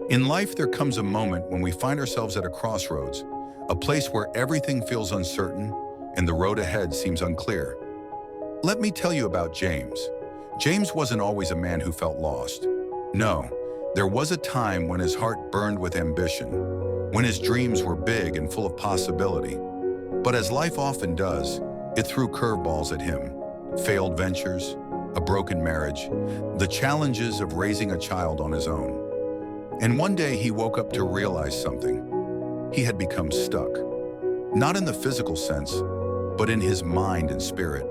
In life, there comes a moment when we find ourselves at a crossroads, a place where everything feels uncertain and the road ahead seems unclear. Let me tell you about James. James wasn't always a man who felt lost. No, there was a time when his heart burned with ambition, when his dreams were big and full of possibility. But as life often does, it threw curveballs at him. Failed ventures, a broken marriage, the challenges of raising a child on his own. And one day he woke up to realize something. He had become stuck. Not in the physical sense, but in his mind and spirit.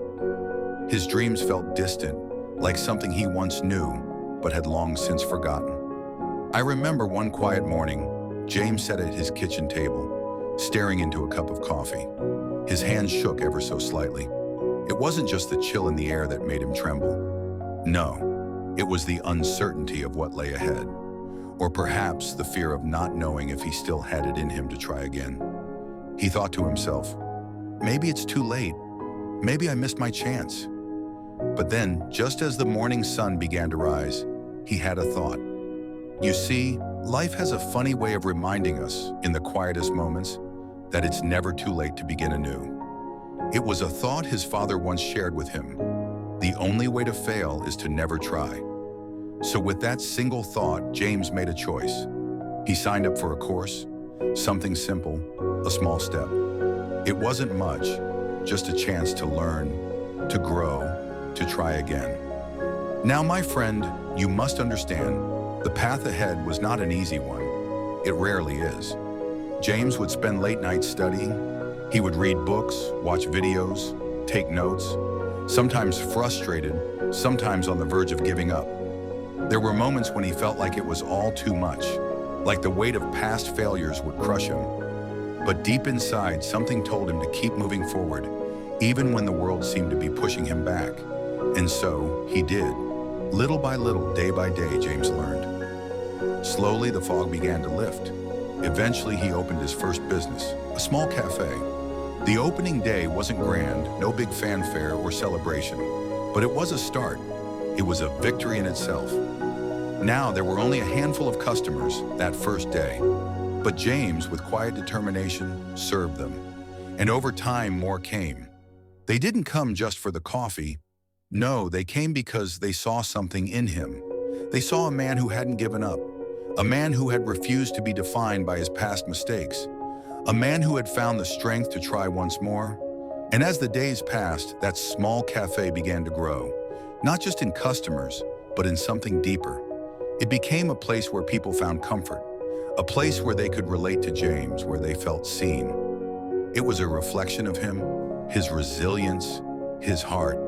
His dreams felt distant, like something he once knew, but had long since forgotten. I remember one quiet morning, James sat at his kitchen table, staring into a cup of coffee. His hands shook ever so slightly. It wasn't just the chill in the air that made him tremble. No, it was the uncertainty of what lay ahead. Or perhaps the fear of not knowing if he still had it in him to try again. He thought to himself, maybe it's too late. Maybe I missed my chance. But then, just as the morning sun began to rise, he had a thought. You see, life has a funny way of reminding us, in the quietest moments, that it's never too late to begin anew. It was a thought his father once shared with him. The only way to fail is to never try. So with that single thought, James made a choice. He signed up for a course, something simple, a small step. It wasn't much, just a chance to learn, to grow, to try again. Now, my friend, you must understand, the path ahead was not an easy one. It rarely is. James would spend late nights studying. He would read books, watch videos, take notes, sometimes frustrated, sometimes on the verge of giving up. There were moments when he felt like it was all too much, like the weight of past failures would crush him. But deep inside, something told him to keep moving forward, even when the world seemed to be pushing him back. And so, he did. Little by little, day by day, James learned. Slowly, the fog began to lift. Eventually, he opened his first business, a small cafe. The opening day wasn't grand, no big fanfare or celebration, but it was a start. It was a victory in itself. Now there were only a handful of customers that first day, but James, with quiet determination, served them. And over time, more came. They didn't come just for the coffee. No, they came because they saw something in him. They saw a man who hadn't given up, a man who had refused to be defined by his past mistakes, a man who had found the strength to try once more. And as the days passed, that small cafe began to grow. Not just in customers, but in something deeper. It became a place where people found comfort, a place where they could relate to James, where they felt seen. It was a reflection of him, his resilience, his heart.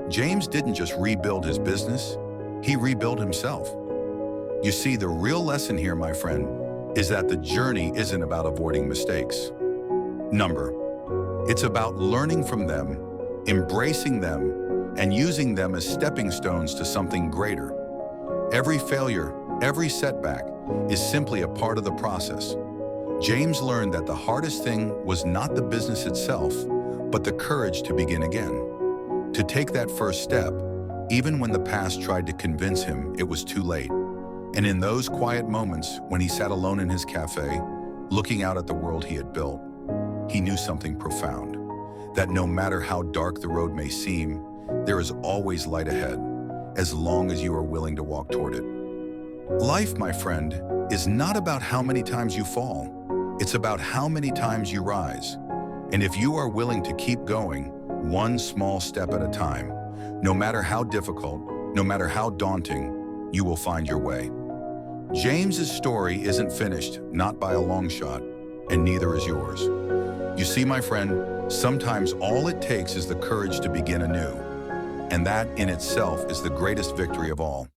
James didn't just rebuild his business, he rebuilt himself. You see, the real lesson here, my friend, is that the journey isn't about avoiding mistakes. It's about learning from them, embracing them, and using them as stepping stones to something greater. Every failure, every setback is simply a part of the process. James learned that the hardest thing was not the business itself, but the courage to begin again. To take that first step, even when the past tried to convince him it was too late. And in those quiet moments when he sat alone in his cafe, looking out at the world he had built, he knew something profound. That no matter how dark the road may seem, there is always light ahead, as long as you are willing to walk toward it. Life, my friend, is not about how many times you fall. It's about how many times you rise. And if you are willing to keep going, one small step at a time, no matter how difficult, no matter how daunting, you will find your way. James's story isn't finished, not by a long shot, and neither is yours. You see, my friend, sometimes all it takes is the courage to begin anew. And that in itself is the greatest victory of all.